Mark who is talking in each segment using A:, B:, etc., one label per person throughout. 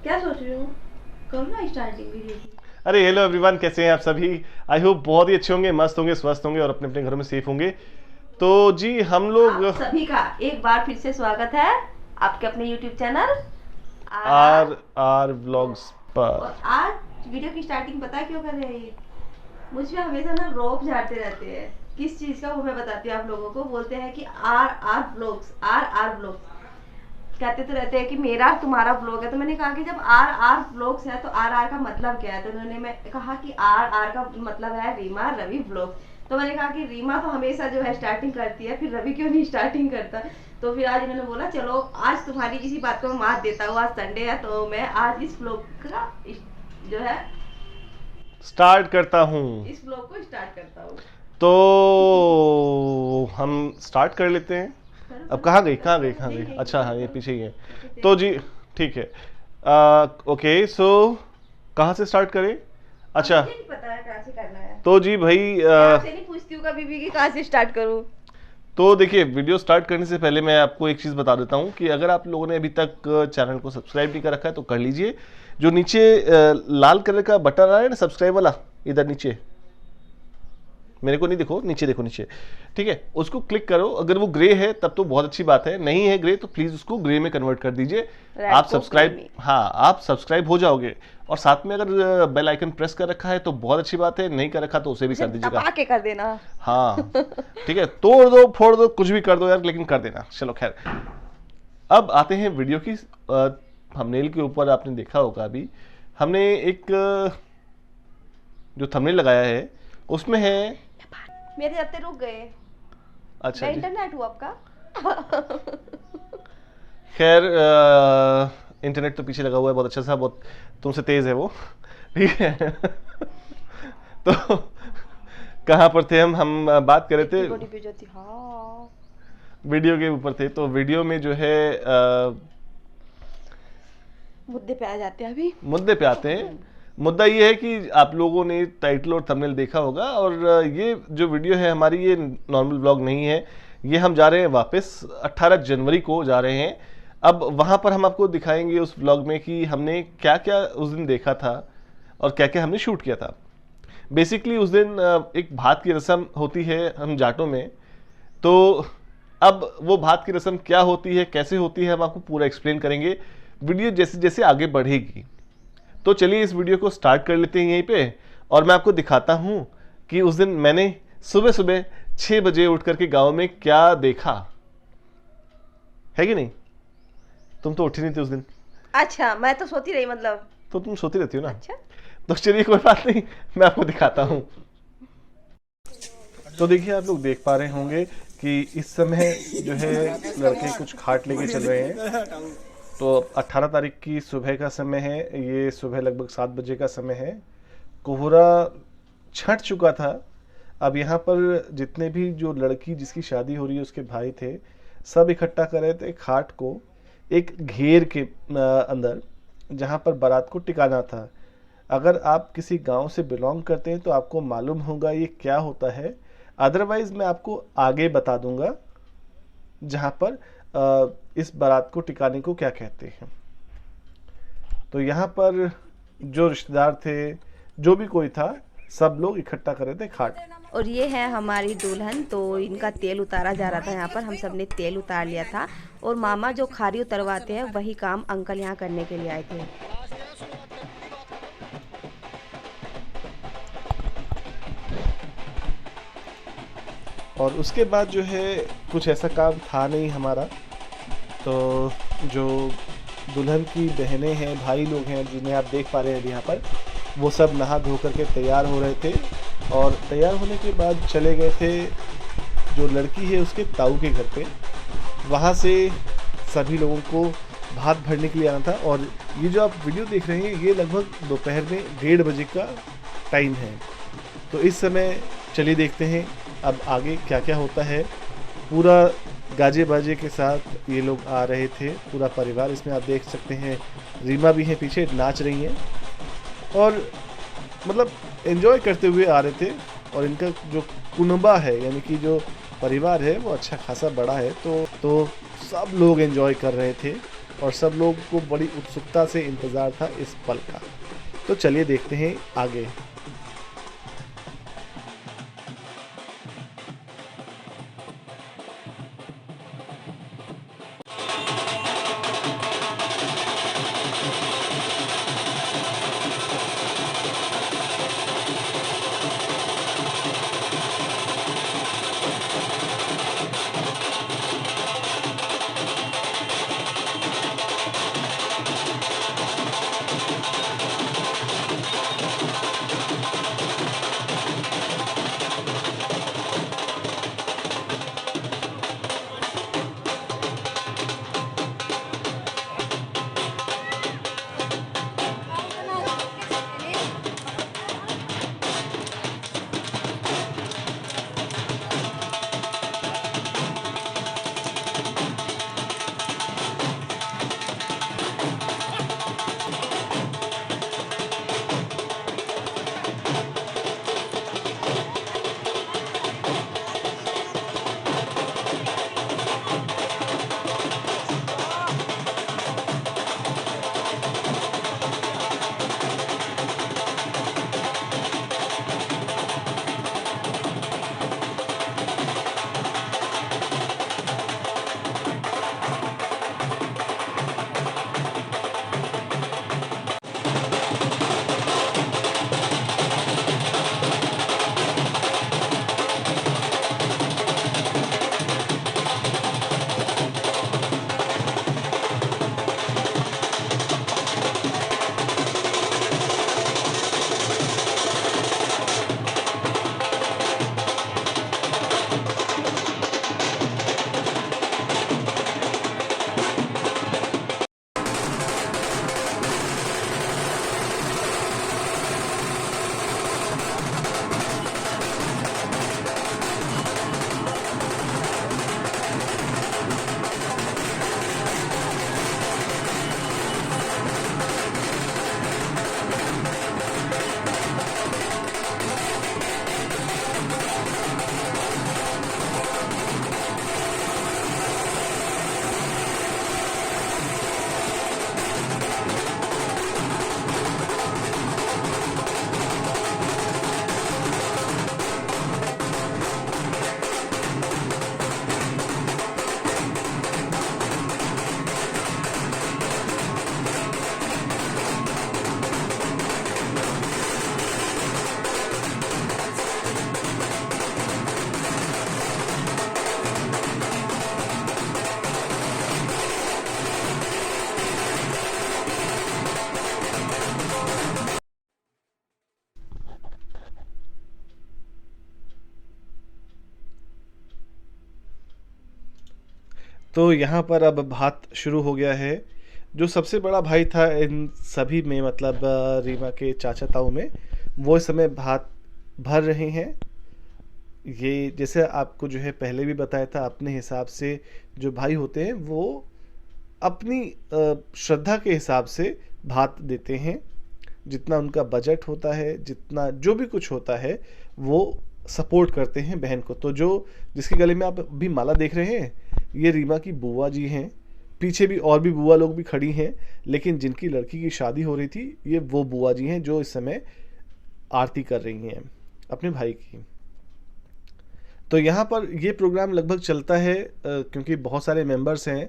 A: क्या सोच रही हूँ, करो ना स्टार्टिंग वीडियो की।
B: अरे हेलो एवरीवन, कैसे हैं आप सभी। आई होप बहुत ही अच्छे होंगे, मस्त होंगे, स्वस्थ होंगे और अपने अपने घरों में सेफ होंगे। तो जी हम लोग
A: आप सभी का एक बार फिर से स्वागत है आपके अपने YouTube channel
B: R
A: RR
B: R vlogs
A: और
B: पर।
A: आज वीडियो की स्टार्टिंग पता है क्यों कर रहे हैं ये? मुझ पे हमेशा ना रोप झाड़ते रहते हैं, किस चीज का वो मैं बताती हूँ आप लोगों को। बोलते हैं कि आर आर ब्लॉग्स कहते तो रहते हैं कि मेरा तुम्हारा ब्लॉग है। तो मैंने कहा कि जब आर आर ब्लॉग्स है तो आर आर का मतलब क्या है? तो उन्होंने मैं कहा कि आर आर का मतलब है रीमा रवि ब्लॉग। तो मैंने कहा कि रीमा तो हमेशा जो है स्टार्टिंग करती है, फिर रवि क्यों नहीं स्टार्टिंग करता? तो फिर आज इन्होंने बोला चलो आज तुम्हारी इसी बात को मैं मात देता हूँ, आज संडे है तो मैं आज इस ब्लॉग का जो है
B: स्टार्ट करता हूँ।
A: इस ब्लॉग को स्टार्ट करता हूँ।
B: तो हम स्टार्ट कर लेते हैं। अब कहाँ गई कहाँ गई कहाँ गई? अच्छा हाँ, ये पीछे ही है। तो जी ठीक है। ओके सो कहाँ से स्टार्ट करें? अच्छा
A: मुझे नहीं पता है कहाँ से करना है।
B: तो जी भाई
A: मैं आपसे नहीं पूछती हूँ कभी भी कि कहाँ से स्टार्ट करूँ।
B: तो देखिए, वीडियो स्टार्ट करने से पहले मैं आपको एक चीज़ बता देता हूं कि अगर आप लोगों ने अभी तक चैनल को सब्सक्राइब नहीं कर रखा है तो कर लीजिए। जो नीचे लाल कलर का बटन आ रहा है ना, सब्सक्राइब वाला, इधर नीचे, मेरे को नहीं देखो, नीचे देखो, नीचे, ठीक है, उसको क्लिक करो। अगर वो ग्रे है तब तो बहुत अच्छी बात है, नहीं है ग्रे तो प्लीज उसको ग्रे में कन्वर्ट कर दीजिए। आप सब्सक्राइब, हाँ आप सब्सक्राइब हो जाओगे। और साथ में अगर बेल आइकन प्रेस कर रखा है तो बहुत अच्छी बात है, नहीं कर रखा तो उसे भी कर दीजिएगा।
A: दबा के कर देना।
B: हाँ ठीक है, तोड़ दो फोड़ दो कुछ भी कर दो यार, लेकिन कर देना। चलो खैर, अब आते हैं वीडियो की थंबनेल के ऊपर। आपने देखा होगा अभी हमने एक जो थंबनेल लगाया है उसमें है।
A: मेरे जाते रुक गए।
B: अच्छा जी,
A: इंटरनेट हुआ आपका?
B: खैर इंटरनेट तो पीछे लगा हुआ है, बहुत अच्छा सा, बहुत तुमसे तेज है वो। ठीक है। तो कहाँ पर थे हम बात कर रहे थे,
A: बड़ी बेइज्जती। हाँ,
B: वीडियो के ऊपर थे। तो वीडियो में जो है
A: मुद्दे पे आ जाते हैं अभी।
B: मुद्दे पे आते हैं। मुद्दा ये है कि आप लोगों ने टाइटल और थंबनेल देखा होगा, और ये जो वीडियो है हमारी, ये नॉर्मल ब्लॉग नहीं है। ये हम जा रहे हैं वापस 18 जनवरी को जा रहे हैं। अब वहाँ पर हम आपको दिखाएंगे उस ब्लॉग में कि हमने क्या क्या उस दिन देखा था और क्या क्या हमने शूट किया था। बेसिकली उस दिन एक भात की रस्म होती है हम जाटों में। तो अब वो भात की रस्म क्या होती है, कैसे होती है, हम आपको पूरा एक्सप्लेन करेंगे वीडियो जैसे जैसे आगे बढ़ेगी। तो चलिए इस वीडियो को स्टार्ट कर लेते हैं यहीं पे, और मैं आपको दिखाता हूं कि उस दिन मैंने सुबह सुबह 6 बजे उठ करके गांव में क्या देखा है कि नहीं। तुम तो उठी नहीं थी उस दिन।
A: अच्छा, मैं तो सोती रही मतलब।
B: तो तुम सोती रहती हो ना।
A: अच्छा,
B: तो चलिए कोई बात नहीं, मैं आपको दिखाता हूं। तो देखिए, आप लोग देख पा रहे होंगे कि इस समय जो है लड़के कुछ खाट लेके चल रहे हैं। तो 18 तारीख की सुबह का समय है, ये सुबह लगभग 7 बजे का समय है। कोहरा छट चुका था। अब यहाँ पर जितने भी जो लड़की जिसकी शादी हो रही है उसके भाई थे, सब इकट्ठा कर रहे थे खाट को एक घेर के अंदर, जहाँ पर बारात को टिकाना था। अगर आप किसी गांव से बिलोंग करते हैं तो आपको मालूम होगा ये क्या होता है। अदरवाइज मैं आपको आगे बता दूंगा जहाँ पर इस बारात को टिकाने को क्या कहते हैं। तो यहाँ पर जो रिश्तेदार थे, जो भी कोई था, सब लोग इकट्ठा कर रहे थे खाट।
A: और ये है हमारी दुल्हन। तो इनका तेल उतारा जा रहा था, यहाँ पर हम सब ने तेल उतार लिया था। और मामा जो खारी उतरवाते हैं वही काम अंकल यहाँ करने के लिए आए थे।
B: और उसके बाद जो है कुछ ऐसा काम था नहीं हमारा। तो जो दुल्हन की बहनें हैं, भाई लोग हैं, जिन्हें आप देख पा रहे हैं अभी यहाँ पर, वो सब नहा धो करके तैयार हो रहे थे। और तैयार होने के बाद चले गए थे जो लड़की है उसके ताऊ के घर पे। वहाँ से सभी लोगों को भात भरने के लिए आना था। और ये जो आप वीडियो देख रहे हैं ये लगभग दोपहर में 1:30 बजे का टाइम है। तो इस समय चलिए देखते हैं अब आगे क्या क्या होता है। पूरा गाजे बाजे के साथ ये लोग आ रहे थे, पूरा परिवार। इसमें आप देख सकते हैं रीमा भी है पीछे, नाच रही हैं और मतलब एंजॉय करते हुए आ रहे थे। और इनका जो कुनबा है, यानी कि जो परिवार है, वो अच्छा खासा बड़ा है। तो सब लोग एंजॉय कर रहे थे। और सब लोग को बड़ी उत्सुकता से इंतज़ार था इस पल का। तो चलिए देखते हैं आगे। तो यहाँ पर अब बात शुरू हो गया है। जो सबसे बड़ा भाई था इन सभी में, मतलब रीमा के चाचा ताऊ में, वो इस समय भात भर रहे हैं। ये जैसे आपको जो है पहले भी बताया था, अपने हिसाब से जो भाई होते हैं वो अपनी श्रद्धा के हिसाब से भात देते हैं। जितना उनका बजट होता है, जितना जो भी कुछ होता है, वो सपोर्ट करते हैं बहन को। तो जो जिसके गले में आप अभी माला देख रहे हैं, ये रीमा की बुआ जी हैं। पीछे भी और भी बुआ लोग भी खड़ी हैं, लेकिन जिनकी लड़की की शादी हो रही थी, ये वो बुआ जी हैं जो इस समय आरती कर रही हैं अपने भाई की। तो यहाँ पर ये प्रोग्राम लगभग चलता है क्योंकि बहुत सारे मेंबर्स हैं,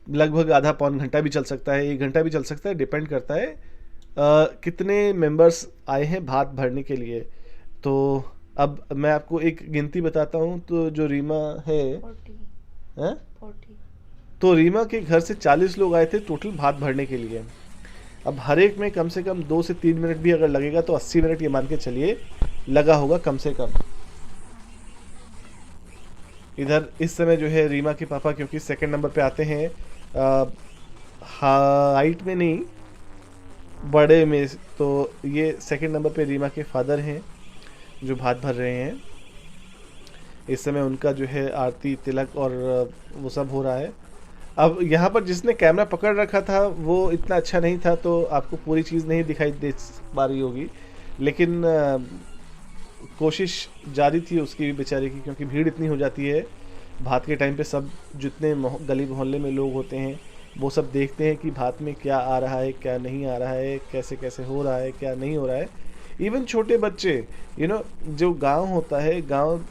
B: लगभग आधा पौन घंटा भी चल सकता है, 1 घंटा भी चल सकता है, डिपेंड करता है कितने मेंबर्स आए हैं भात भरने के लिए। तो अब मैं आपको एक गिनती बताता हूँ। तो जो रीमा है 40। तो रीमा के घर से 40 लोग आए थे टोटल भात भरने के लिए। अब हर एक में कम से कम 2 से 3 मिनट भी अगर लगेगा तो 80 मिनट ये मान के चलिए लगा होगा कम से कम। इधर इस समय जो है रीमा के पापा, क्योंकि सेकंड नंबर पे आते हैं, हाइट में नहीं बड़े में, तो ये सेकंड नंबर पे रीमा के फादर हैं जो भात भर रहे हैं। इस समय उनका जो है आरती, तिलक और वो सब हो रहा है। अब यहाँ पर जिसने कैमरा पकड़ रखा था वो इतना अच्छा नहीं था, तो आपको पूरी चीज़ नहीं दिखाई दे पा रही होगी, लेकिन कोशिश जारी थी उसकी भी बेचारे की, क्योंकि भीड़ इतनी हो जाती है भात के टाइम पे। सब जितने गली मोहल्ले में लोग होते हैं, वो सब देखते हैं कि भात में क्या आ रहा है, क्या नहीं आ रहा है, कैसे कैसे हो रहा है, क्या नहीं हो रहा है। इवन छोटे बच्चे, जो गांव होता है, गांव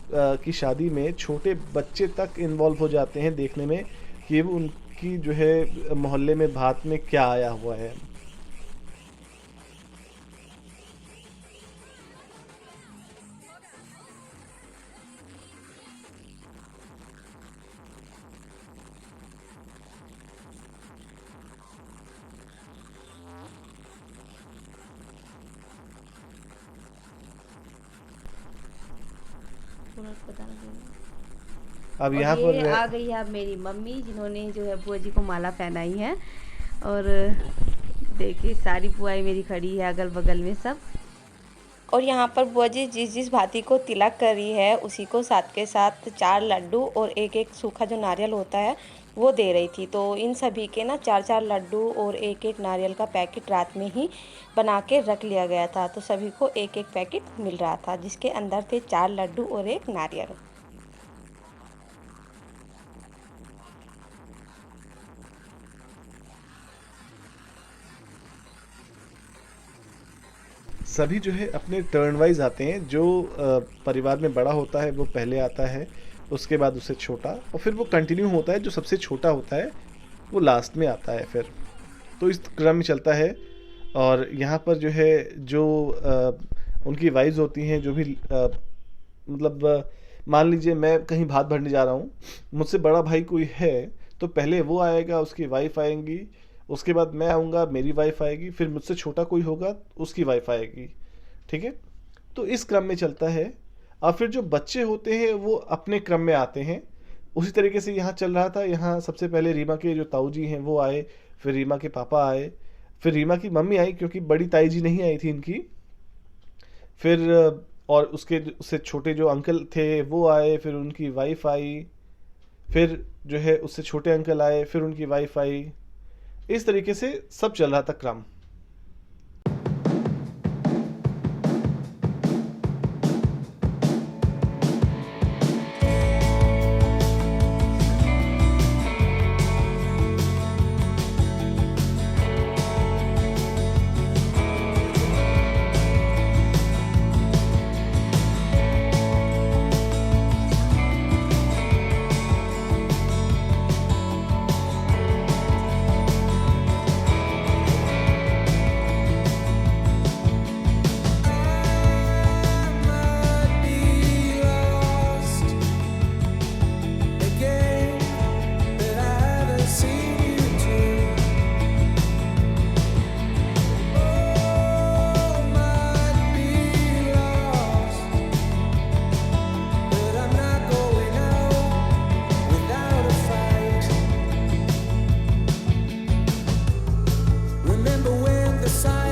B: की शादी में छोटे बच्चे तक इन्वॉल्व हो जाते हैं देखने में कि वो उनकी जो है मोहल्ले में भात में क्या आया हुआ है।
A: तुरंत बताना चाहिए।
B: अब
A: और
B: यहाँ
A: ये
B: पर
A: आ गई है अब मेरी मम्मी, जिन्होंने जो है बुआ जी को माला पहनाई है। और देखिए सारी बुआई मेरी खड़ी है अगल बगल में सब। और यहाँ पर बुआ जी जिस जिस भाती को तिलक कर रही है उसी को साथ के साथ 4 लड्डू और एक एक सूखा जो नारियल होता है वो दे रही थी। तो इन सभी के ना 4-4 लड्डू और एक एक नारियल का पैकेट रात में ही बना के रख लिया गया था। तो सभी को एक एक पैकेट मिल रहा था जिसके अंदर थे 4 लड्डू और एक नारियल।
B: सभी जो है अपने टर्न वाइज आते हैं। जो परिवार में बड़ा होता है वो पहले आता है, उसके बाद उससे छोटा, और फिर वो कंटिन्यू होता है। जो सबसे छोटा होता है वो लास्ट में आता है फिर। तो इस क्रम में चलता है। और यहाँ पर जो है जो उनकी वाइफ्स होती हैं, जो भी मतलब मान लीजिए मैं कहीं भात भरने जा रहा हूँ, मुझसे बड़ा भाई कोई है तो पहले वो आएगा, उसकी वाइफ आएंगी, उसके बाद मैं आऊँगा, मेरी वाइफ आएगी, फिर मुझसे छोटा कोई होगा उसकी वाइफ आएगी। ठीक है, तो इस क्रम में चलता है। और फिर जो बच्चे होते हैं वो अपने क्रम में आते हैं। उसी तरीके से यहाँ चल रहा था। यहाँ सबसे पहले रीमा के जो ताऊ जी हैं वो आए, फिर रीमा के पापा आए, फिर रीमा की मम्मी आई क्योंकि बड़ी ताई जी नहीं आई थी इनकी। फिर और उससे छोटे जो अंकल थे वो आए, फिर उनकी वाइफ आई, फिर जो है उससे छोटे अंकल आए, फिर उनकी वाइफ आई। इस तरीके से सब चल रहा था क्रम।
C: Remember when the sun